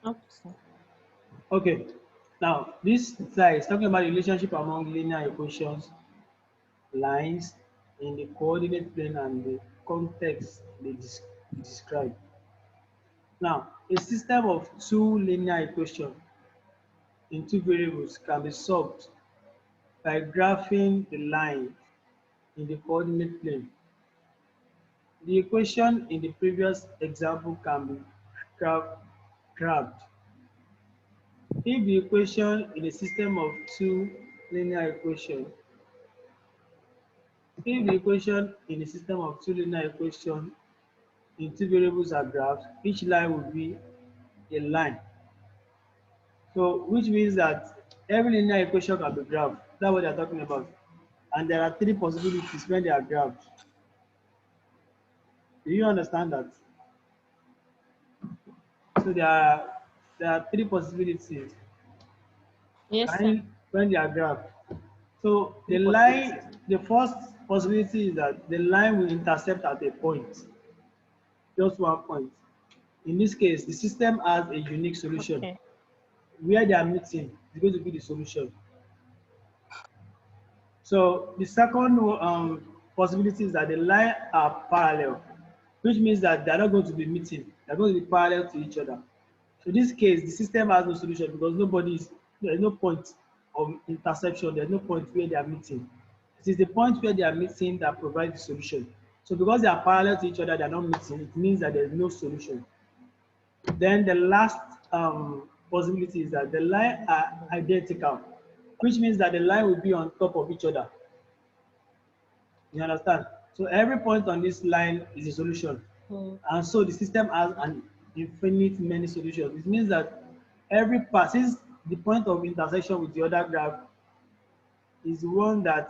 Okay. Okay. Now, this slide is talking about the relationship among linear equations, lines in the coordinate plane, and the context they describe. Now, a system of two linear equations in two variables can be solved by graphing the line in the coordinate plane. The equation in the previous example can be graphed. If the equation in a system of two linear equations, if the equation in a system of two linear equations in two variables are graphed, each line will be a line. So, which means that every linear equation can be graphed. That's what they're talking about. And there are three possibilities when they are graphed. Do you understand that? So there are three possibilities Yes, sir. when they are graphed. So the first possibility is that the line will intercept at a point, just one point. In this case, the system has a unique solution. Okay. Where they are meeting is going to be the solution. So the second possibility is that the line are parallel, which means that they are not going to be meeting. They are going to be parallel to each other. So in this case, the system has no solution because there is no point of intersection. There is no point where they are meeting. It is the point where they are meeting that provides the solution. So because they are parallel to each other, they are not meeting. It means that there is no solution. Then the last possibility is that the line are identical, which means that the line will be on top of each other. You understand? So every point on this line is a solution. Mm. And so the system has an infinite many solutions. It means that every part, since the point of intersection with the other graph is the one that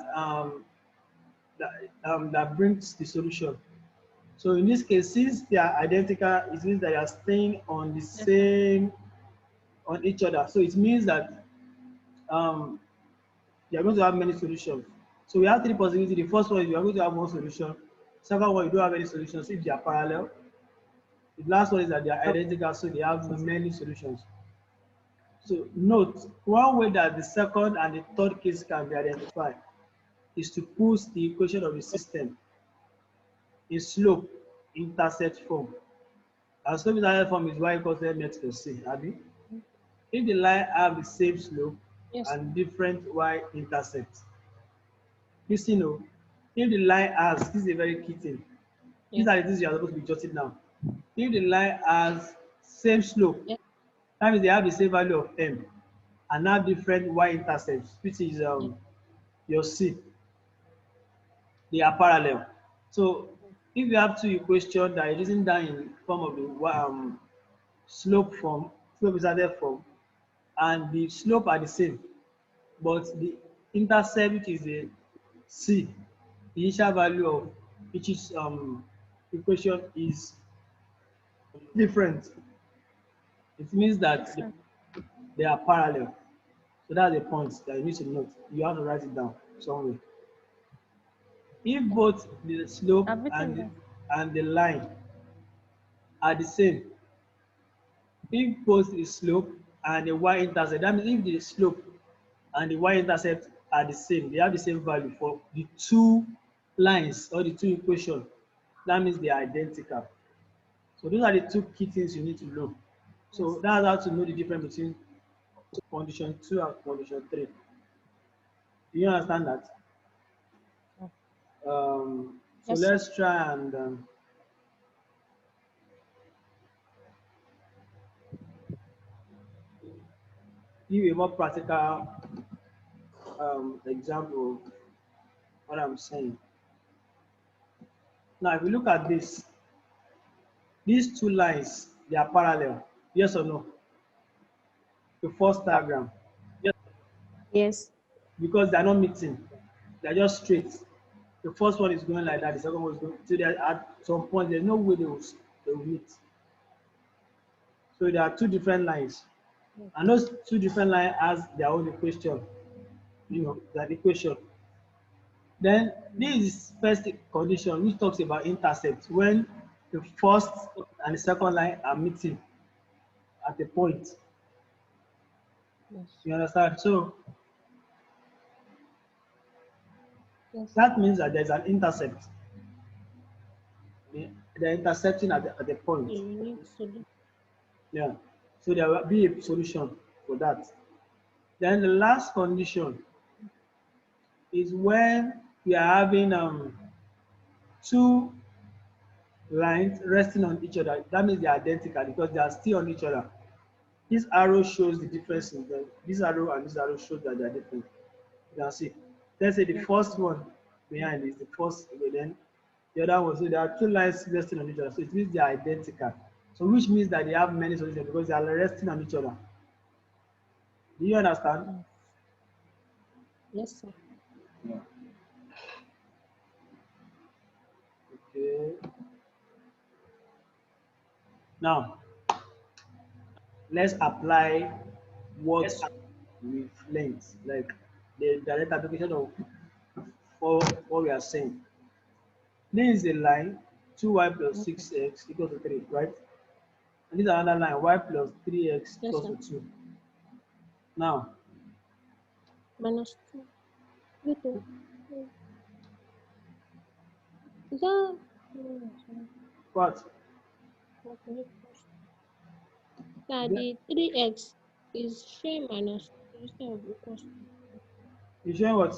brings the solution. So in this case, since they are identical, it means that they are staying on the Yes, sir. same on each other. So it means that um, you are going to have many solutions. So we have three possibilities. The first one is you are going to have one solution. Second one, you don't have any solutions if they are parallel. The last one is that they are identical, so they have many solutions. So note, one way that the second and the third case can be identified is to put the equation of the system in slope intercept form. And slope intercept form is y equals mx plus c, abi? If the line have the same slope Yes. and different y intercept, listen o, if the line has, this is a very key thing, these Yes. are the things you are supposed to be jotting down. If the line has same slope, Yes. that means they have the same value of m and have different y intercepts, which is Yes. your c, they are parallel. So if you have two equations that are written down in form of the slope form, slope intercept form, and the slope are the same, but the intercept, which is a c, the initial value of each equation is different. It means Yes, that sir. they are parallel. So that's the point that you need to note. You have to write it down somewhere. If Okay. both the slope I've written that. and the line are the same, if both the slope and the y-intercept, that means if the slope and the y-intercept are the same, they have the same value for the two lines or the two equations, that means they are identical. So those are the two key things you need to know. So Yes. that's how to know the difference between condition 2 and condition 3. Do you understand that? Mm. So Yes, sir. let's try and give a more practical example of what I'm saying. Now, if you look at this, these two lines, they are parallel. Yes or no? The first diagram. Yes, Yes. because they are not meeting. They are just straight. The first one is going like that. The second one is going. So they are, at some point, there's no way they will meet. So there are two different lines, Yes. and those two different lines has their own equation. That equation. Then this is first condition which talks about intercept when the first and the second line are meeting. at a point. Yes. You understand? So Yes. that means that there's an intercept. They're intercepting at the point. You need solution. Yeah. So there will be a solution for that. Then the last condition is when we are having two lines resting on each other. That means they are identical because they are still on each other. This arrow shows the difference in them. This arrow and this arrow shows that they are different. You can see. Let's say the Yes. first one behind is the first, okay, then the other one. So there are two lines resting on each other. So it means they are identical. So which means that they have many solutions because they are resting on each other. Do you understand? Yes. Yes, sir. Yeah. Okay. Now let's apply what we've learned, like the direct application of what we are saying. This is a line 2y plus Okay. 6x equals to 3, right? And this is another line y plus 3x Yes, equals sir. to 2. Now, Minus 2. You too. Is that? what? Okay. Now the 3x is showing minus 2 instead of equals to 2. You showing what?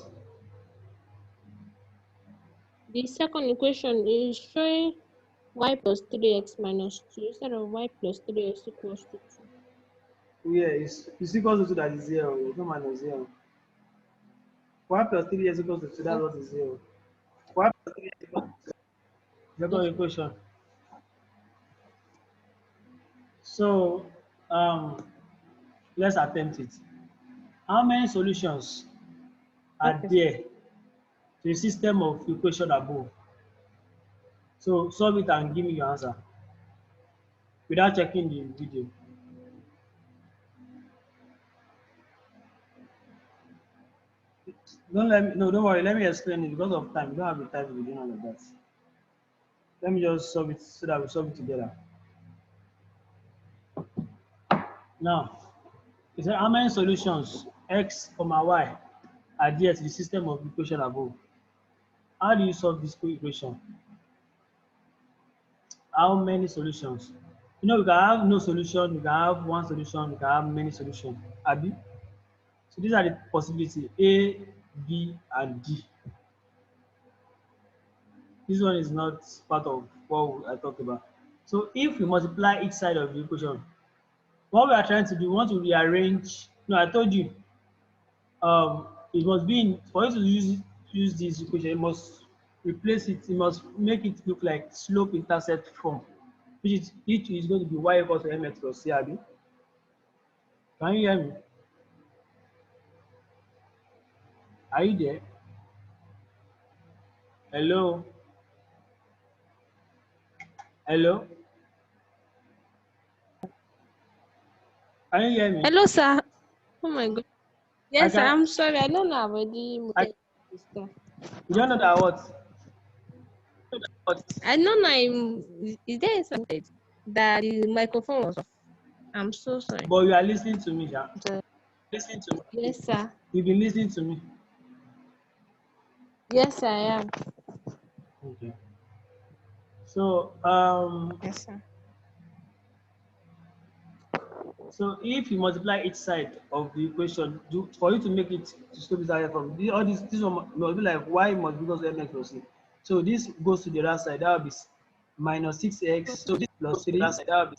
The second equation is showing y plus 3x minus 2 instead of y plus 3x equals to 2. Yeah, it's equals to 2 that is 0. It's not minus 0. Y plus 3x equals to 2, that's Oh, what is 0. Y plus 3x equals to 2. Second yes. equation. So, let's attempt it. How many solutions are Okay. there to a system of equation above? So solve it and give me your answer without checking the video. Don't worry, let me explain it because of time. We don't have the time to be doing all of that. Let me just solve it so that we solve it together. Now, it said how many solutions x, y are there to the system of equation above? How do you solve this equation? How many solutions? You know, we can have no solution, we can have one solution, we can have many solutions. Abi? So these are the possibilities A, B, and D. This one is not part of what I talked about. So if we multiply each side of the equation, what we are trying to do, we want to rearrange. No, I told you, it must be in, for you to use this equation, you must replace it, you must make it look like slope intercept form, which is going to be y equals to mx plus c. Abi? Can you hear me? Are you there? Hello? Hello? Can you hear me? Hello, sir. Oh my God. I Yes, sir. can. I'm sorry. I don't know. I've already I, muted this stuff. you don't know that what? I know now. Is there something that the microphone was off? I'm so sorry. But you are listening to me, yeah? So, Listening to me. yes, sir. You've been listening to me. Yes, I am. Okay. So Yes, sir. so if you multiply each side of the equation, for you to make it to stop it out from all this one must be like y must be equal to mx plus c. So this goes to the right side, that will be minus 6x. So this plus 3, that will be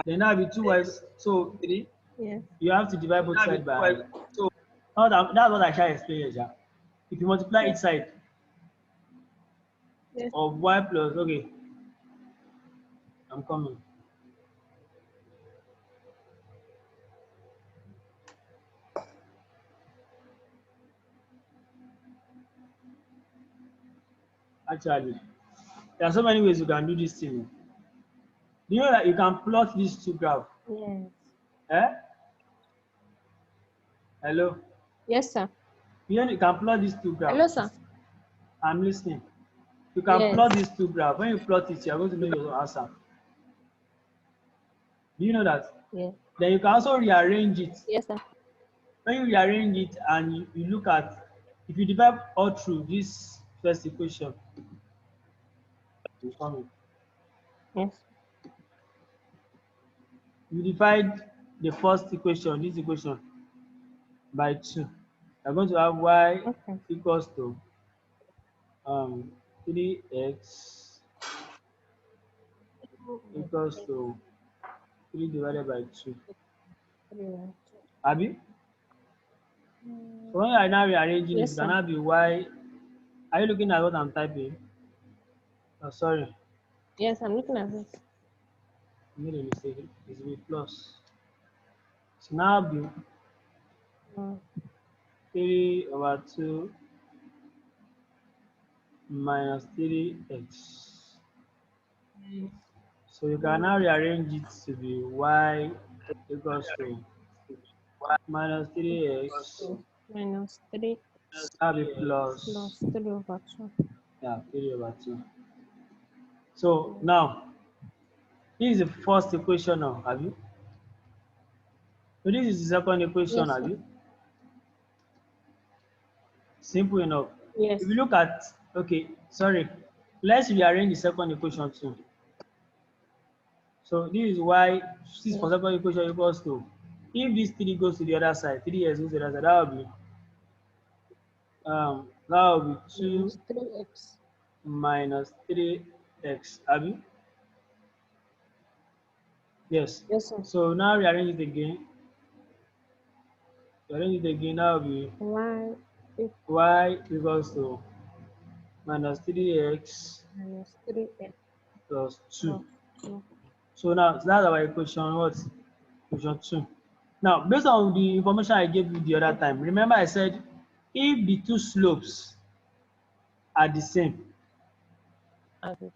then that will be 2y. So 3, Yes. you have to divide both sides by. So that's what I shall explain here. Ja. If you multiply each side Yes. of y plus, okay, I'm coming. Actually, there are so many ways you can do this thing. Do you know that you can plot these two graphs? Yes. Eh? Hello? Yes, sir. You know you can plot these two Hello, graphs. sir. I'm listening. You can Yes. plot these two graphs. When you plot it, you are going to know your answer. Do you know that? Yeah. Then you can also rearrange it. Yes, sir. When you rearrange it and you look at, if you divide all through this first equation, you come in. Yes. You divide the first equation, this equation, by 2. You're going to have y Okay. equals to 3x equals to 3 divided by 2. Abi? So when you are now rearranging it, Yes, it can sir. now be y. Are you looking at what I'm typing? Oh, sorry, Yes, I'm looking at this. I made a mistake. It's with plus. So now be Mm. 3 over 2 minus 3x. So you can now rearrange it to be y equals to minus 3x. Minus 3 That'll be plus, plus 3 over 2. yeah, 3 over 2. So now, this is the first equation now, have you? So this is the second equation, Yes, have sir. you? Simple enough. If Yes. you look at, okay, sorry, let's rearrange the second equation too. So this is why this for Yes. second equation equals to, if this 3 goes to the other side, 3x goes to the other side, that will be 2 Minus 3x. minus 3x, abi? Yes. Yes, sir. So now rearrange it again. Rearrange it again, that will be Y y equals to minus 3x minus 3x plus 2. plus 2. So now so that's our equation what? Equation 2. Now, based on the information I gave you the other time, remember I said if the two slopes are the same, And,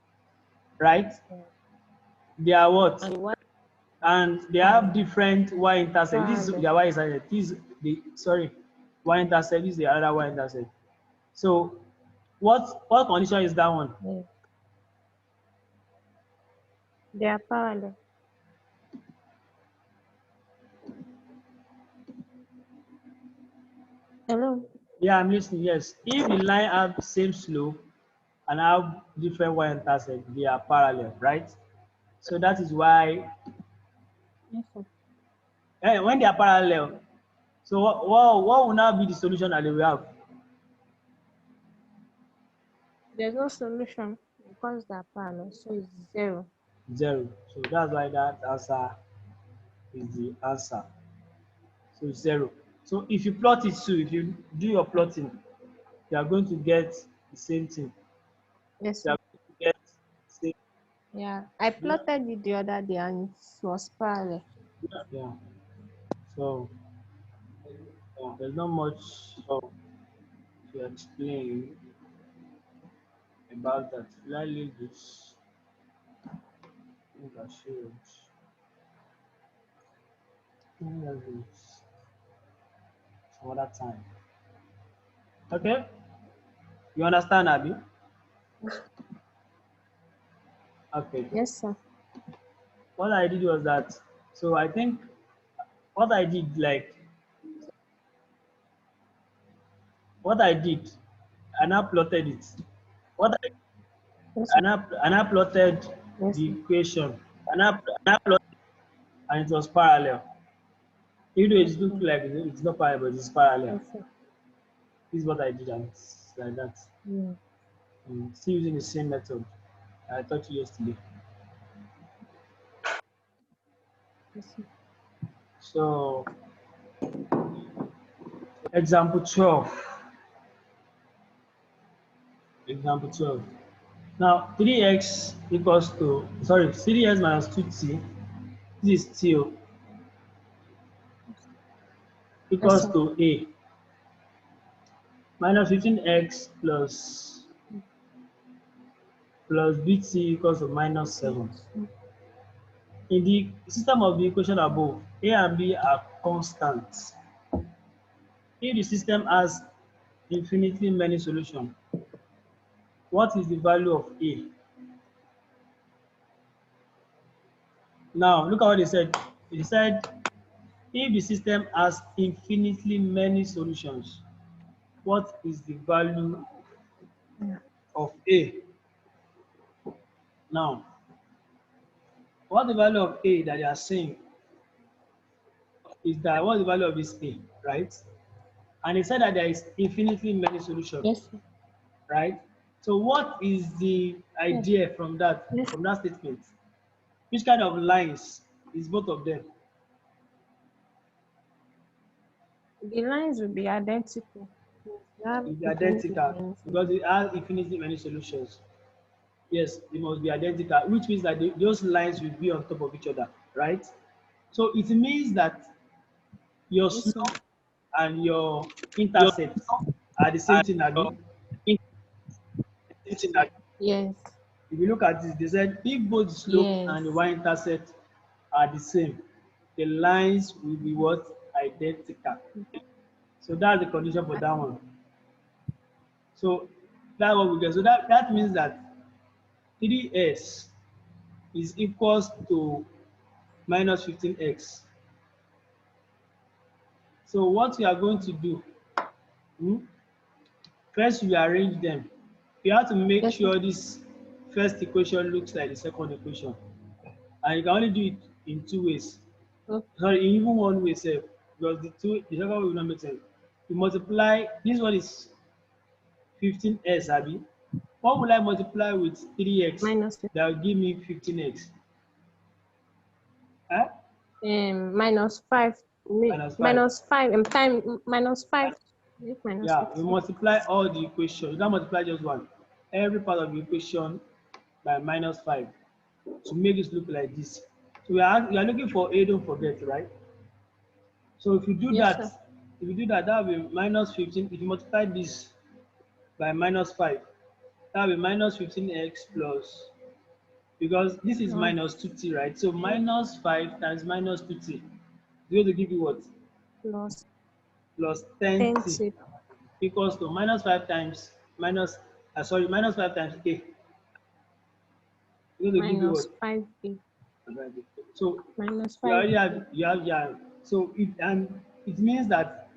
right? They are what? and y And they have parallel. different y-intercept. This is Parallel. their y-intercept. This is the, sorry, y-intercept. This is the other y-intercept. So what condition is that one? Yeah. They are parallel. Hello. Yeah, I'm listening. Yes. If the line have the same slope and have different y-intercept, they are parallel, right? So that is why Yes, sir. when they are parallel, so what will now be the solution that they will have? There's no solution because they are parallel, so it's 0. 0. So that's why that answer is the answer. So it's 0. So if you plot it too, if you do your plotting, you are going to get the same thing. Yes, You sir. are going to get the same. Yeah. I plotted it the other day and it was parallel. Yeah. So there's not much to explain about that. Should I leave this? I think I should. Leave this some other time. Okay? You understand, Abby? Okay. Yes, sir. What I did was that, so I think what I did, like, what I did, and I plotted it. What I Yes, sir. and I plotted Yes, the sir. equation, and I plotted, and it was parallel. Even though Yes, it looked sir. like it's not parallel, but it's parallel. Yes, sir. This is what I did, and it's like that. Yeah. Still using the same method I taught you yesterday. Yes, sir. So, example 12. Example 12. Now, 3x equals to, sorry, 3x minus 2t, this is t, Yes, equals sir. to a, minus 15x plus bt equals to minus 7. In the system of the equation above, a and b are constants. If the system has infinitely many solutions, what is the value of a? Now look at what they said. They said if the system has infinitely many solutions, what is the value Yeah. of A? Now, what the value of A that they are saying is that what the value of this A, right? And they said that there is infinitely many solutions, Yes, sir. right? So what is the Yes. idea Yes. from that statement? Which kind of lines is both of them? The lines will be identical. You have Will be infinitely identical many because solutions. it has infinitely many solutions. Yes, they must be identical, which means that those lines will be on top of each other, right? So it means that your Yes, sir. slope and your intercept are the same thing, Abi. Yes. If you look at this, they said if both the slope Yes. and the y-intercept are the same, the lines will be what? Identical. So that's the condition for that one. So that's what we get. So that means that 3s is equals to minus 15x. So what we are going to do, hmm, first we arrange them. You have to make Yes, sir. sure this first equation looks like the second equation. And you can only do it in two ways. Okay. Sorry, in even one way sef, because the second way will not make sense. You multiply, this one is 15s, abi. What will I multiply with 3x Minus that will give me 15x? Eh? minus five. Minus 5. Minus five. Time minus five. Is it minus Yeah, we 15? multiply all the equations. You don't multiply just one. Every part of the equation by minus 5 to make this look like this. So we are looking for A, don't forget, right? So if you do Yes, that, sir. that will be minus 15. If you multiply this by minus 5, that will be minus 15x plus, because this is Uh, minus 2t, right? So minus 5 times minus 2t is going to give you what? plus Plus 10 10t to equals to minus 5 times minus, sorry, minus 5 times a. It's going to give you minus what? 5a. So Minus you already 5a. have, yeah. So it means that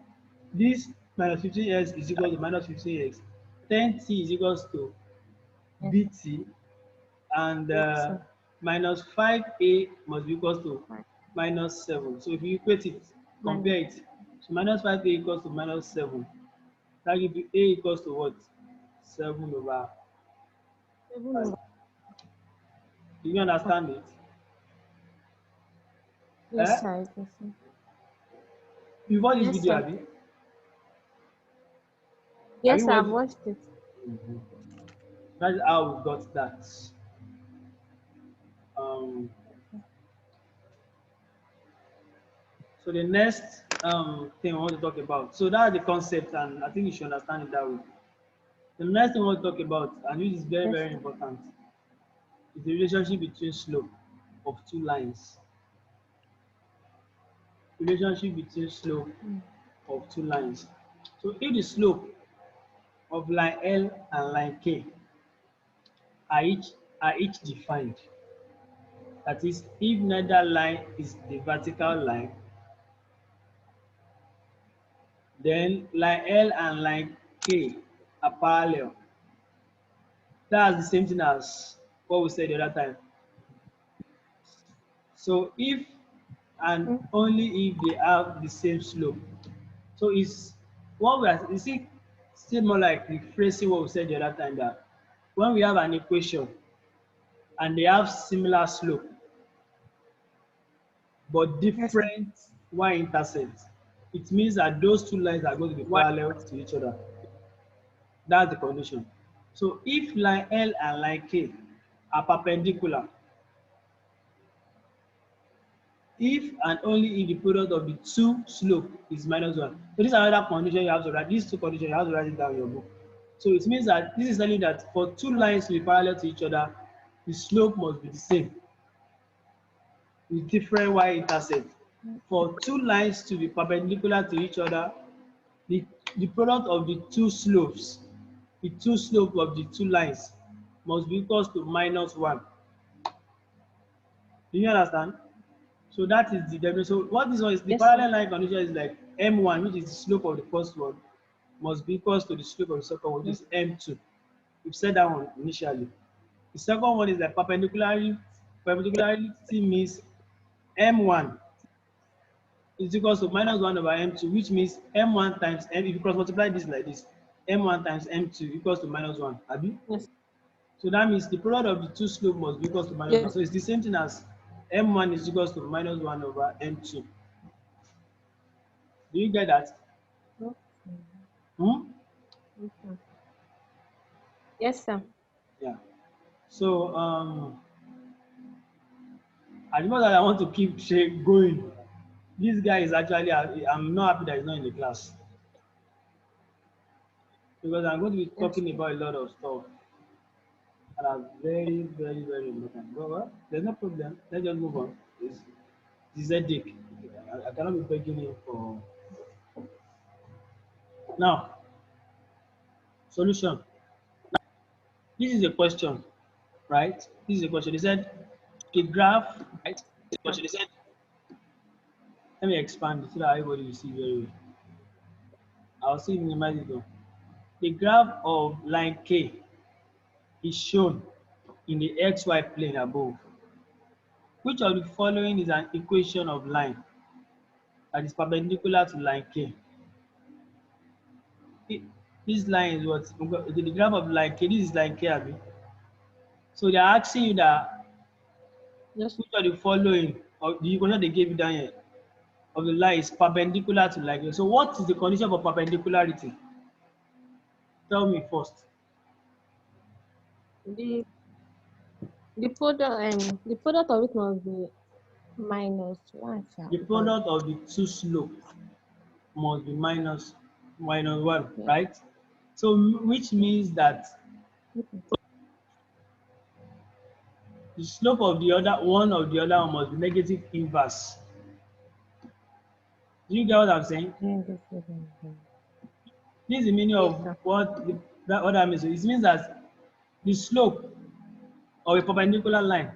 this minus 15x is equal to minus 15x. 10t is equals to Yes, bt, and yes, sir. minus 5a must be equals to Five. minus 7. So if you equate it, Minus compare it. So minus 5a equals to minus 7. That gives you a equals to what? 7 over 7 5. over Do you 5. understand it? Yes, Eh? sir. Yes, sir. Before this Yes, video, sir. have Yes, you sir. I've watched? watched it. That's how we got that. Um, so the next thing I want to talk about. So that's the concept, and I think you should understand it that way. The next thing I want to talk about, and this is very, Yes, very sir. important, is the relationship between slope of two lines. Relationship between slope Mm. of two lines. So if the slope of line L and line K are each defined, that is, if neither line is the vertical line, then line L and line K are parallel. That's the same thing as what we said the other time. So if and Mm. only if they have the same slope. So it's what we are, you see, still more like rephrasing what we said the other time, that when we have an equation and they have similar slope but Yes, sir. different y-intercepts, it means that those two lines are going to be parallel to each other. That's the condition. So if line L and line K are perpendicular, if and only if the product of the two slope is minus 1. So this is another condition you have to write. These two conditions you have to write it down in your book. So it means that this is telling you that for two lines to be parallel to each other, the slope must be the same with different y-intercept. For two lines to be perpendicular to each other, the, the product of the two slope of the two lines must be equals to minus 1. Do you understand? So that is the definition. So what this one is, the Yes, parallel sir. line condition is like M1, which is the slope of the first one, must be equals to the slope of the second one, which is M2. We've said that one initially. The second one is that perpendicularity means M1 is equals to minus 1 over M2, which means M1 times M, if you cross multiply this like this, M1 times M2 equals to minus 1. Abi? Yes. So that means the product of the two slope must be equals to minus 1. Yes. So it's the same thing as M1 is equals to minus 1 over M2. Do you get that? Okay. Hmm? Okay. Yes, sir. Yeah. So as much as I want to keep going, this guy is actually, I'm not happy that he's not in the class because I'm going to be Yes. talking about a lot of stuff that are very, very, very important. But well, there's no problem. Let's just move on. It's a dick. I cannot be begging him for now. Solution. This is a question, right? This is a question. He said a graph, right? This is a question. He said, let me expand it so that everybody will see very well. I'll see minimize it though. The graph of line K is shown in the xy plane above. Which of the following is an equation of line that is perpendicular to line K? This line is what? The graph of line K, this is line K, abi? So they are asking you that Yes. which of the following, or the equation they gave you down here, of the line is perpendicular to line K. So what is the condition for perpendicularity? Tell me first. The the product of it must be minus one, sir, The because product of the two slope must be minus 1, yeah. right? So which means that Okay. the slope of the other one of the other one must be negative inverse. Do you get what I'm saying? This is the meaning Yes, of sir. what that means. It means that the slope of a perpendicular line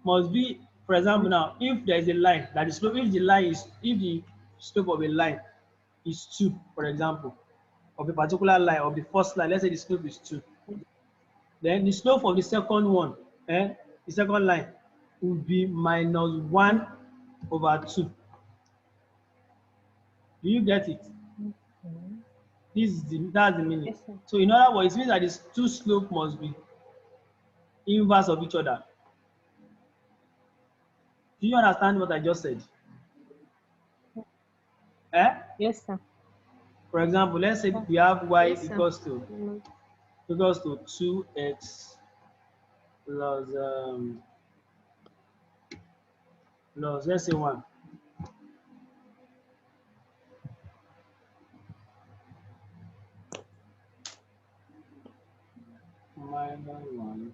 must be, for example, now if there is a line that the slope, if the slope of a line is 2, for example, of a particular line of the first line, let's say the slope is 2, then the slope of the second one, the second line will be minus 1 over 2. Do you get it? Okay. That's the meaning. Yes, sir. So in other words, it means that these two slope must be inverse of each other. Do you understand what I just said? Eh? Yes, sir. For example, let's say Oh, we have y yes, sir. equals to 2x plus let's say 1 minus 1.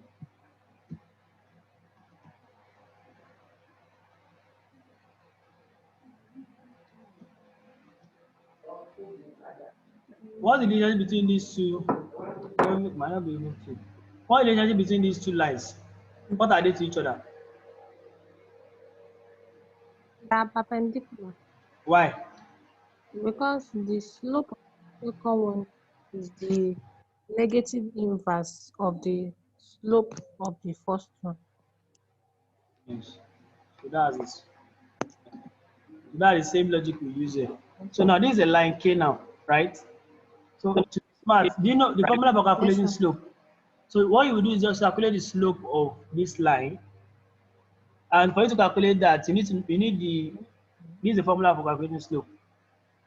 What's the relationship between these two? Might not be able to. What is the relationship between these two lines? What are they to each other? They are perpendicular Why? because the slope of the second one is the negative inverse of the slope of the first one. Yes. So that's it. That's the same logic we use here. So now this is a line K now, right? So to be smart, do you know the formula for Yes, calculating sir. slope? So what you will do is just calculate the slope of this line, and for you to calculate that, you need the formula for calculating slope.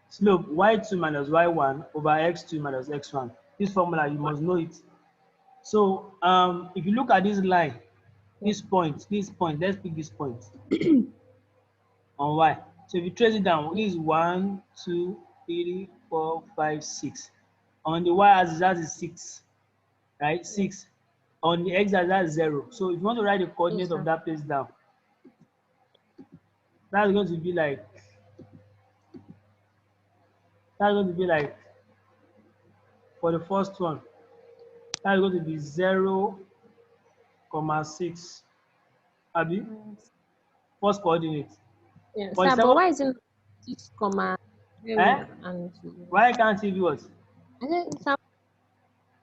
Slope y2 minus y1 over x2 minus x1. This formula you must know it. So if you look at this line, Yes. this point, let's pick this point on y. So if you trace it down, this is 1, 2, 3, 4, 5, 6. On the y axis, that is 6, right? 6. On the x axis, that's 0. So if you want to write the Yes, coordinate of sir. that place down, that's going to be like that's going to be like for the first one, that's going to be 0, 6. Abi, Yes. first coordinate. Yeah, For the sir, but second, why isn't 6, eh? 0 and 0? Why can't it be what? I said it's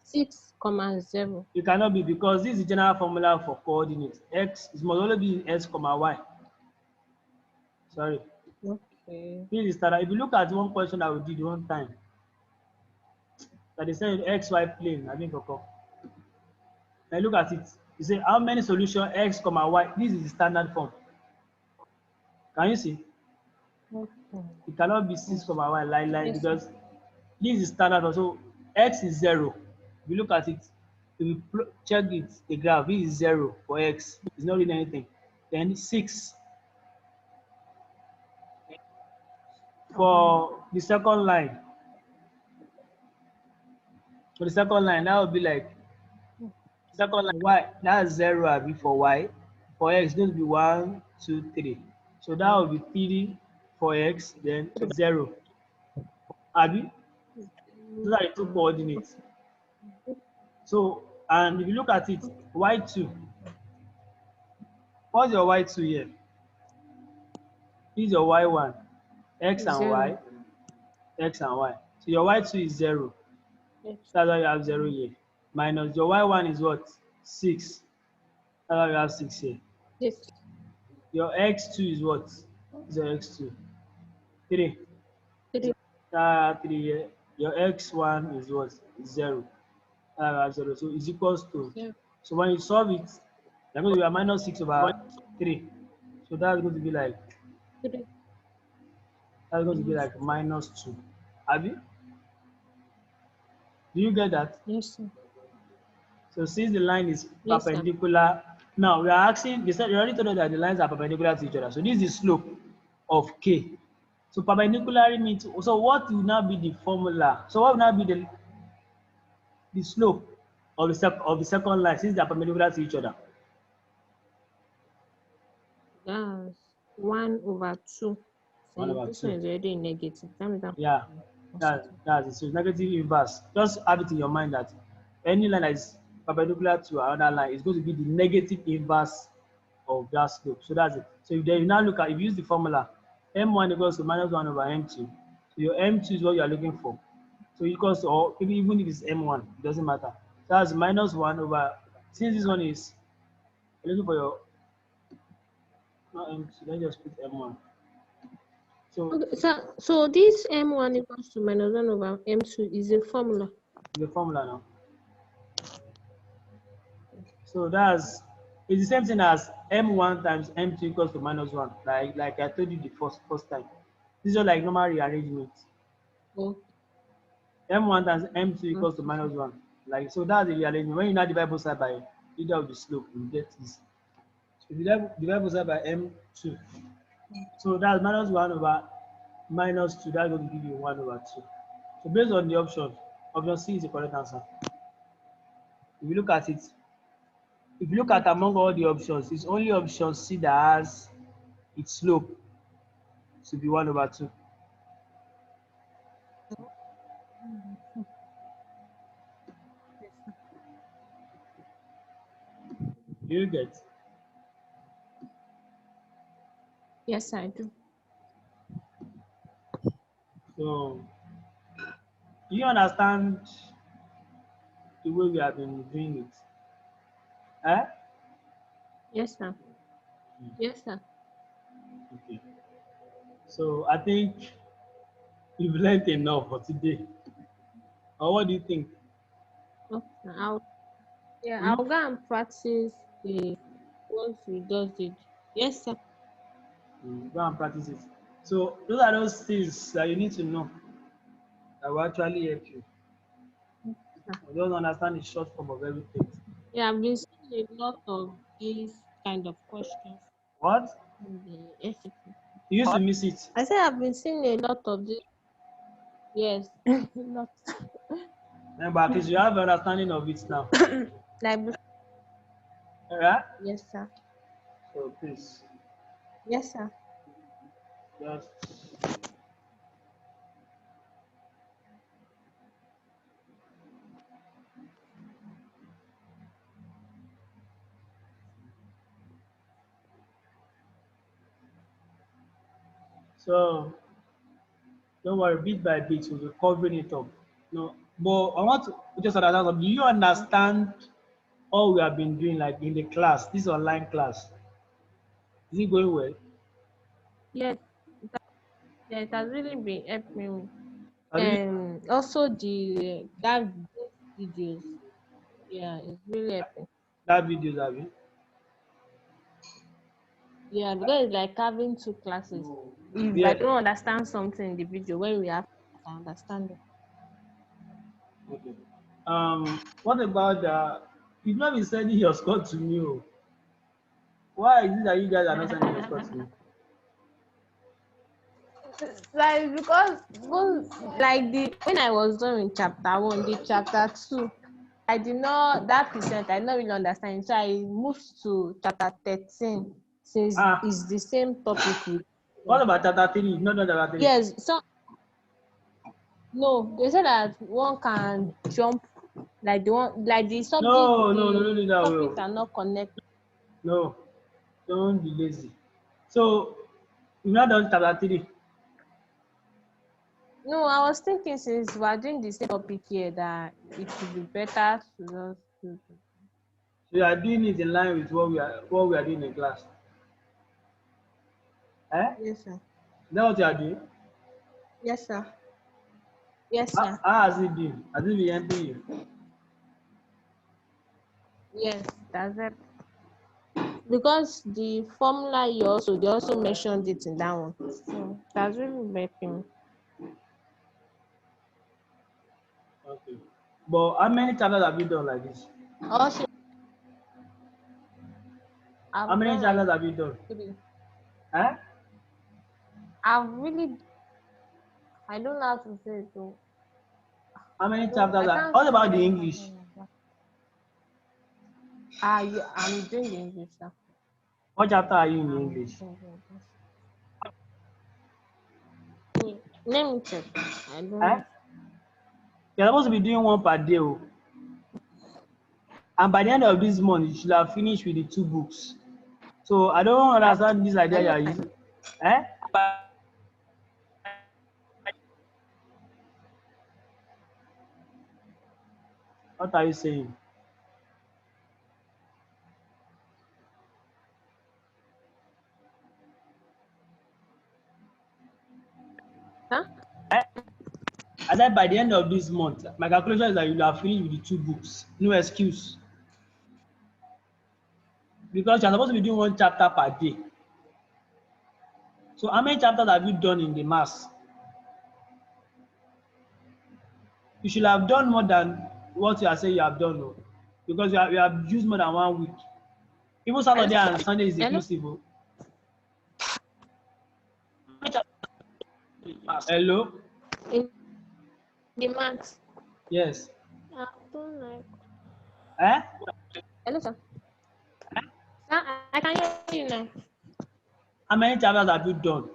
6, 0. It cannot be because this is the general formula for coordinates. X it must only be in x comma y. Sorry. Okay. This is standard. If you look at one question that we did one time, that they said xy plane, I think okay. Now look at it. You say how many solution x comma y? This is the standard form. Can you see? Okay. It cannot be 6 Yes. comma y line Yes, sir. because this is standard also. X is 0. If you look at it, if you check it, the graph, this is 0 for x. It's not really anything. Then 6 Okay. for the second line. For the second line, that would be like second line y. That's 0 abi for y. For x, it's going to be 1, 2, 3. So that would be 3 for x, then 0. Abi, those are the two coordinates. So, and if you look at it, y2, what's your y2 here? This is your y1, x and y, 0. x and y. So your y2 is 0. Yes. That's why you have 0 here. Minus your y1 is what? 6. That's why you have 6 here. Yes. Your x2 is what? Is your x2? 3. 3. 3 here. Your x1 is what? 0. That's why you have 0. So it's equals to. 0. So when you solve it, you're going to be a minus 6 over 3. So that's going to be like 3. Minus 2. minus 2. Abi, do you get that? Yes, sir. So since the line is Yes, sir. perpendicular, now we are asking, they said you already told us that the lines are perpendicular to each other. So this is the slope of K. So perpendicularly means, so what will now be the formula? So what will now be the slope of the second line since they are perpendicular to each other? That's 1 over 2. 1 See, over this one 2. is already negative. That means I'm Yeah, positive. that's it. So it's negative inverse. Just have it in your mind that any line that is perpendicular to another line is going to be the negative inverse of that slope. So that's it. So if then you now look at, if you use the formula, m1 equals to minus 1 over m2. So your m2 is what you are looking for. So equals to, or maybe even if it's m1, it doesn't matter. So that's minus 1 over, since this one is, you're looking for your, not m2, let's just put m1. So Okay, so this M1 equals to minus 1 over M2 is a formula. the formula now. So that's it's the same thing as m1 times m2 equals to minus 1. Like I told you the first time. This is just like normal rearrangement. Oh, M1 times m2 equals to okay. minus 1. Like so that's the rearrangement. When you now divide both side by either of the slope, you get this. So if you divide both side by m2, so that's minus 1 over minus 2. That's going to give you 1 over 2. So based on the option C is the correct answer. If you look at it, if you look at among all the options, it's only option C that has its slope to be 1 over 2. Yes, sir. You get. Yes, I do. So, do you understand the way we have been doing it? Eh? Yes, sir. Yes, sir. Okay. So, I think we've learned enough for today. Or what do you think? Okay. Yeah, Hmm? I'll go and practice the ones we just did. Yes, sir. Go and practice it. So, those are those things that you need to know that will actually help you. Sir. You don't understand the short form of everything. Yeah, I've been seeing a lot of these kind of questions What? in the SCP. You used to miss it. I said I've been seeing a lot of this. Yes, not But at least you have an understanding of it now. like Alright? yes, sir. So, please, Yes, sir. just So don't worry, bit by bit, we'll be covering it up. No, but I want to just understand something. Do you understand all we have been doing, like in the class, this online class? Is it going well? Yes, yeah, it has really been helping me. I really Also the that those videos, yeah, it's really helping. that videos have you? Yeah, because it's like having two classes. If I Yeah. don't understand something in the video, when we have to understand it. Okay. What about you've not been sending your score to me? Oh. Why is it that you guys are not sending your score to me? Like because like the when I was done in chapter one, the chapter two, I did not that percent I did not really understand it. So I moved to chapter 13 since Ah, it's the same topic with what about chapter three? You've not done chapter three. yes, so no, they said that one can jump like the one like No, no, no, don't do the that way. topics Oh. are not connected. No, don't be lazy. So you've not done chapter three. No, I was thinking since we are doing the same topic here that it would be better to just do. So you are doing it in line with what we are doing in class. Eh? Yes, sir. Is that what you are doing? Yes, sir. Yes, How, sir. how has it been? Has it been helping you? Yes, that's it. Because the formula you also they also mentioned it in that one. So that's really making. Okay. But how many chapters have you done like this? Also, How I've many done like chapters have you done? 3. Eh? I've really I don't know how to say it though. How I many don't chapters I are can't what say about the them English? like that. Yeah, I'm doing the English, sir. What chapter are you in I'm English? doing the English. Let me check. I don't Eh? know. You're supposed to be doing one per day. Oh. And by the end of this month, you should have finished with the 2 books. So I don't understand this Are idea you you are like using. Eh? What are you saying? huh? Eh? I said by the end of this month, my calculation is that you will have finished with the 2 books. No excuse. Because you're supposed to be doing one chapter per day. So how many chapters have you done in the mass? You should have done more than what you are saying you have done. Oh. Because you have used more than 1 week. Even Hello? Saturday and Sunday is Hello? inclusive. Oh. Hello? In the month. Yes. I don't like. Eh? Hello, sir. Sir, I can hear you now. How many chapters have you done?